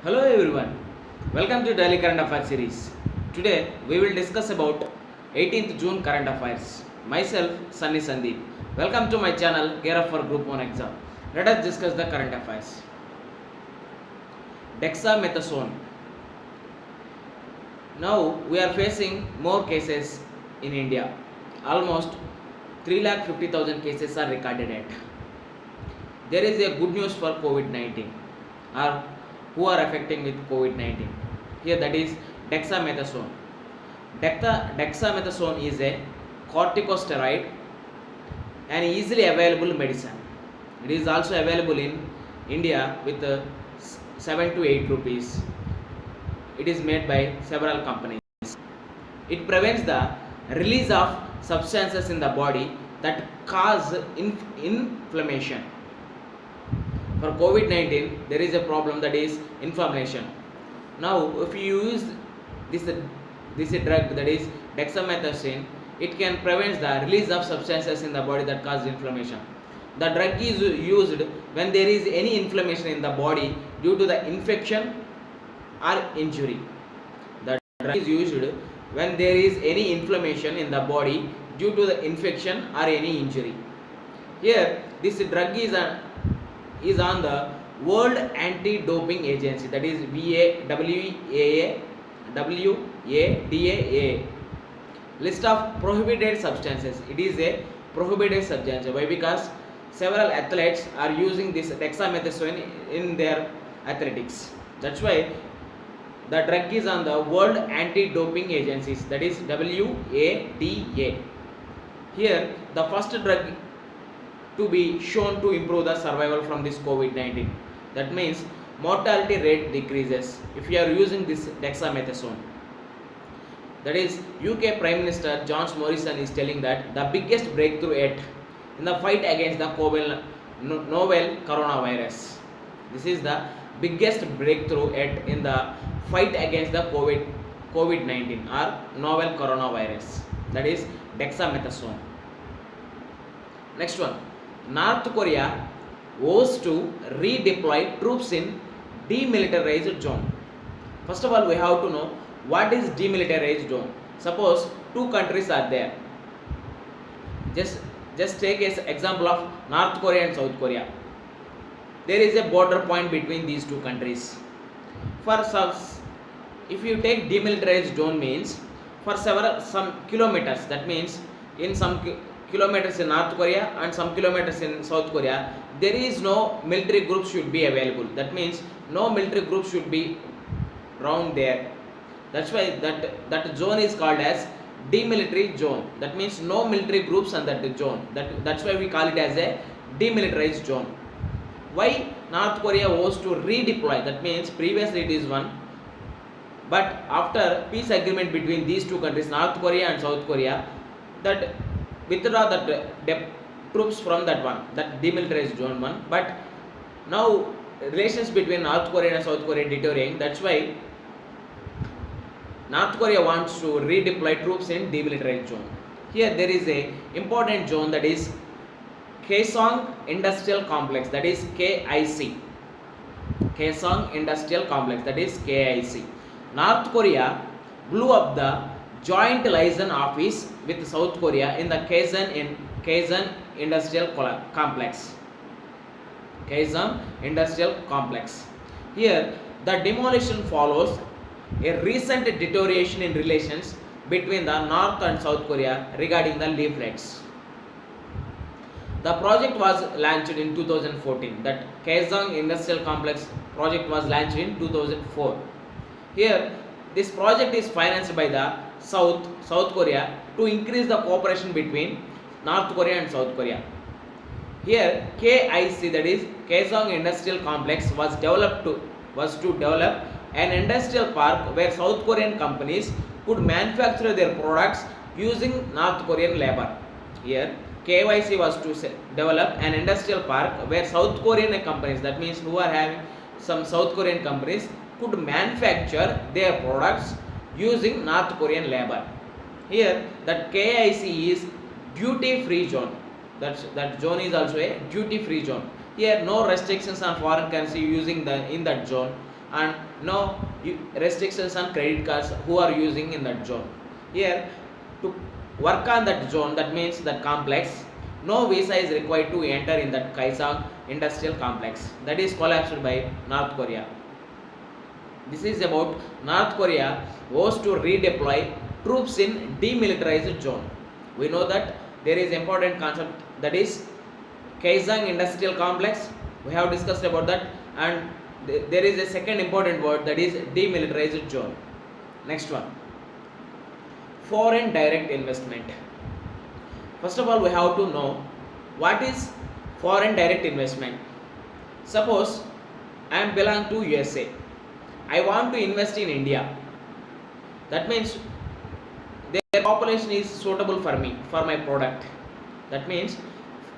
Hello everyone, welcome to Daily Current Affairs series. Today we will discuss about 18th June current affairs. Myself Sunny Sandeep. Welcome to my channel Gear Up for Group 1 exam. Let us discuss the current affairs. Dexamethasone. Now we are facing more cases in India. Almost 3,50,000 cases are recorded at. There is a good news for COVID-19 or who are affecting with COVID-19. Here that is dexamethasone. Dexamethasone is a corticosteroid and easily available medicine. It is also available in India with 7 to 8 rupees. It is made by several companies. It prevents the release of substances in the body that cause inflammation. For COVID-19, there is a problem that is inflammation. Now, if you use this drug that is dexamethasone, it can prevent the release of substances in the body that cause inflammation. The drug is used when there is any inflammation in the body due to the infection or injury. The drug is used when there is any inflammation in the body due to the infection or any injury. Here, this drug is on the World Anti-Doping Agency, that is WADA list of prohibited substances. It is a prohibited substance. Why? Because several athletes are using this dexamethasone in their athletics. That's why the drug is on the World Anti-Doping Agencies, that is WADA. Here, the first drug to be shown to improve the survival from this COVID-19. That means mortality rate decreases if you are using this dexamethasone. That is, UK Prime Minister Johnson Morrison is telling that the biggest breakthrough yet in the fight against the novel coronavirus. This is the biggest breakthrough yet in the fight against the COVID-19 or novel coronavirus. That is dexamethasone. Next one. North Korea vows to redeploy troops in demilitarized zone. First of all, we have to know what is demilitarized zone. Suppose two countries are there. Just take as example of North Korea and South Korea. There is a border point between these two countries. If you take demilitarized zone means for some kilometers, that means in some kilometers in North Korea and some kilometers in South Korea, there is no military group should be available. That means no military group should be around there. That's why that zone is called as demilitarized zone. That means no military groups on that zone. That's why we call it as a demilitarized zone. Why North Korea was to redeploy? That means previously it is one, but after peace agreement between these two countries, North Korea and South Korea, that withdraw that troops from that one, that demilitarized zone one. But now relations between North Korea and South Korea deteriorating. That's why North Korea wants to redeploy troops in demilitarized zone. Here there is a important zone, that is Kaesong Industrial Complex, that is KIC. Kaesong Industrial Complex, that is KIC. North Korea blew up the joint liaison office with South Korea in the Kaesong Industrial Complex. Kaesong Industrial Complex. Here, the demolition follows a recent deterioration in relations between the North and South Korea regarding the leaflets. The project was launched in 2014. That Kaesong Industrial Complex project was launched in 2004. Here, this project is financed by the South Korea to increase the cooperation between North Korea and South Korea. Here, KIC, that is Kaesong Industrial Complex, was to develop an industrial park where South Korean companies could manufacture their products using North Korean labor. Here, KYC was to develop an industrial park where South Korean companies, that means who are having some South Korean companies, could manufacture their products using North Korean labor. Here, that KIC is duty-free zone. That zone is also a duty-free zone. Here no restrictions on foreign currency using in that zone, and no restrictions on credit cards who are using in that zone. Here, to work on that zone, that means that complex, no visa is required to enter in that Kaesong industrial complex that is collapsed by North Korea. This is about North Korea was to redeploy troops in demilitarized zone. We know that there is important concept, that is Kaesong industrial complex. We have discussed about that, and there is a second important word, that is demilitarized zone. Next one, foreign direct investment. First of all, we have to know what is foreign direct investment. Suppose I am belong to USA, I want to invest in India. That means their population is suitable for me, for my product. That means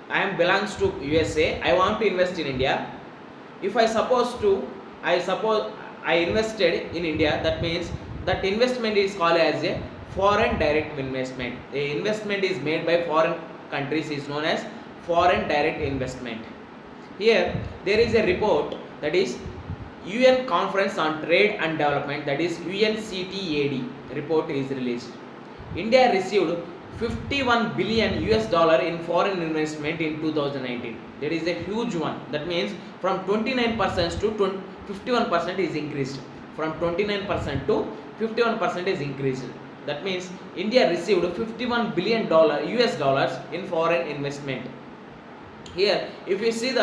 I am belongs to USA, I want to invest in India. If I suppose I invested in India, that means that investment is called as a foreign direct investment. The investment is made by foreign countries is known as foreign direct investment. Here there is a report, that is UN Conference on Trade and Development, that is UNCTAD report is released. India received 51 billion US dollar in foreign investment in 2019. That is a huge one. That means from 29% to 51% is increased. From 29% to 51% is increased. That means India received 51 billion US dollars in foreign investment. Here, if you see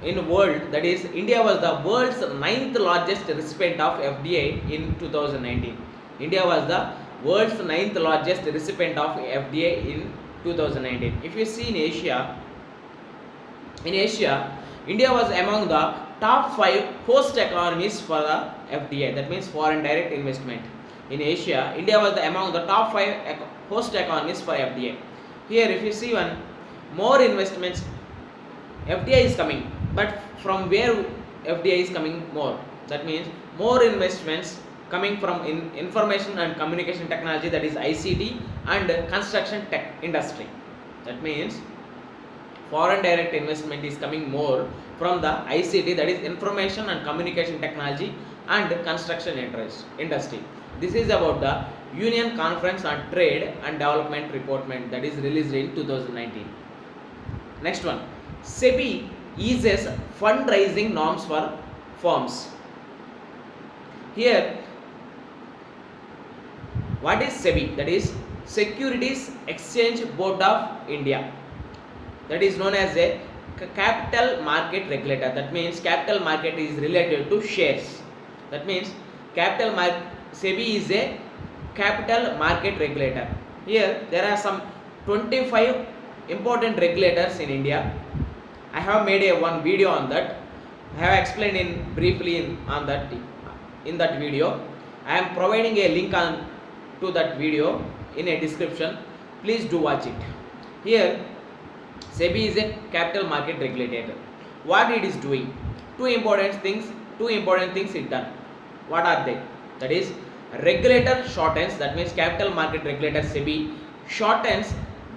in world, that is India was the world's 9th largest recipient of FDI in 2019. India was the world's 9th largest recipient of FDI in 2019. If you see in Asia, India was among the top 5 host economies for the FDI, that means foreign direct investment. In Asia, India was among the top 5 host economies for FDI. Here, if you see one, more investments, FDI is coming, but from where FDI is coming more? That means more investments coming from information and communication technology, that is ICT, and construction tech industry. That means foreign direct investment is coming more from the ICT, that is information and communication technology, and construction industry. This is about the Union Conference on Trade and Development report that is released in 2019. Next one, SEBI eases fundraising norms for firms. Here, what is SEBI? That is Securities Exchange Board of India. That is known as a capital market regulator. That means capital market is related to shares. That means SEBI is a capital market regulator. Here there are some 25 important regulators in India. I have made one video on that. I have explained briefly on that in that video. I am providing a link to that video in a description. Please do watch it. Here SEBI is a capital market regulator. What it is doing? Two important things it done. What are they? That is, regulator shortens, that means capital market regulator SEBI shortens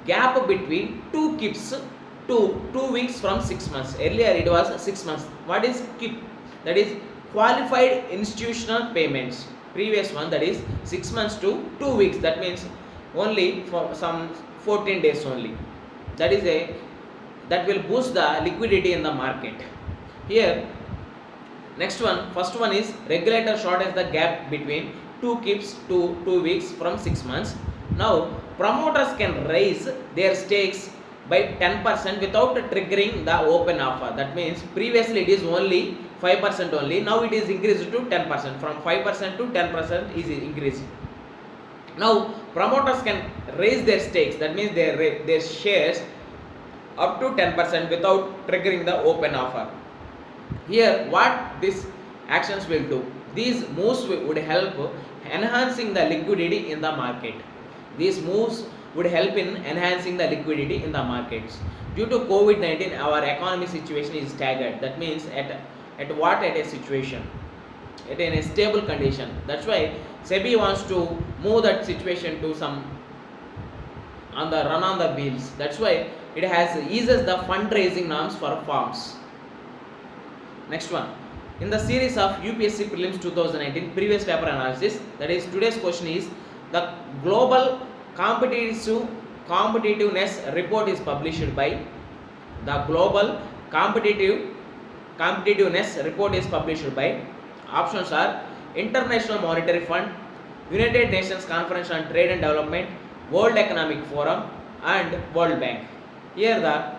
gap between two KIPs to 2 weeks from 6 months. Earlier it was 6 months. What is KIP? That is qualified institutional payments. Previous one, that is 6 months to 2 weeks. That means only for some 14 days only. That will boost the liquidity in the market. Here, next one, first one is regulator shortens the gap between two KIPs to 2 weeks from 6 months. Now promoters can raise their stakes by 10% without triggering the open offer. That means previously it is only 5% only. Now it is increased to 10%. From 5% to 10% is increased. Now promoters can raise their stakes. That means their shares up to 10% without triggering the open offer. Here, what these actions will do? These moves would help enhancing the liquidity in the market. These moves would help in enhancing the liquidity in the markets. Due to COVID-19, our economy situation is staggered. That means at a situation, at a stable condition. That's why SEBI wants to move that situation to some on the wheels. That's why it has eases the fundraising norms for firms. Next one, in the series of UPSC Prelims 2019 previous paper analysis. That is, today's question is the global competitiveness report is published by the global competitiveness report is published by. Options are International Monetary Fund, United Nations Conference on Trade and Development, World Economic Forum, and World Bank. Here the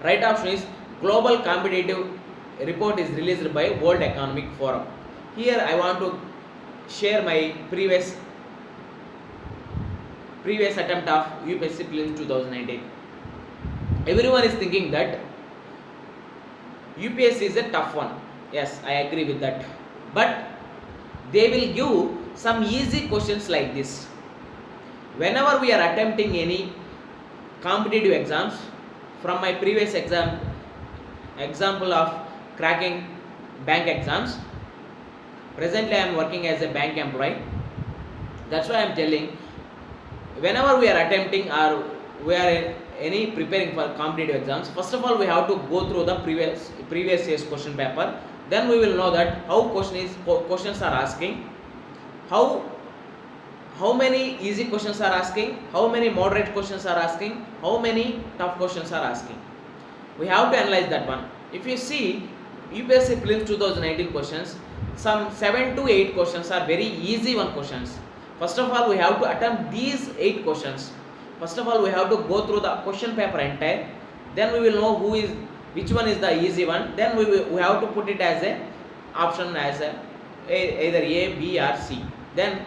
right option is Global Competitive Report is released by World Economic Forum. Here I want to share my previous attempt of UPSC Prelims 2019. Everyone is thinking that UPSC is a tough one. Yes, I agree with that. But they will give some easy questions like this. Whenever we are attempting any competitive exams, from my previous example of cracking bank exams, presently I am working as a bank employee. That's why I am telling, whenever we are attempting or we are any preparing for competitive exams, first of all we have to go through the previous year's question paper. Then we will know that how questions are asking, how many easy questions are asking, how many moderate questions are asking, how many tough questions are asking. We have to analyze that one. If you see UPSC Prelims 2019 questions, some 7 to 8 questions are very easy one questions. First of all, we have to attempt these 8 questions. First of all, we have to go through the question paper entire. Then we will know which one is the easy one. Then we have to put it as a option as either A, B or C. Then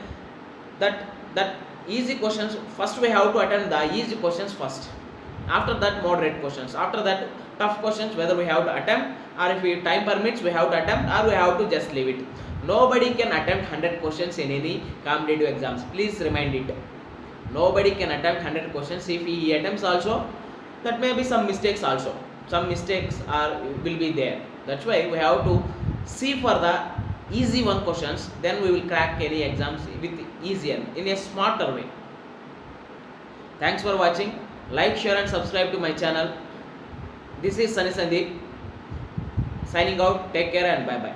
that easy questions, first we have to attempt the easy questions first. After that moderate questions. After that tough questions, whether we have to attempt or if time permits we have to attempt or we have to just leave it. Nobody can attempt 100 questions in any competitive exams. Please remind it. Nobody can attempt 100 questions. If he attempts also, that may be some mistakes also. Some mistakes will be there. That's why we have to see for the easy one questions. Then we will crack any exams with easier, in a smarter way. Thanks for watching. Like, share and subscribe to my channel. This is Sunny Sandeep signing out. Take care and bye bye.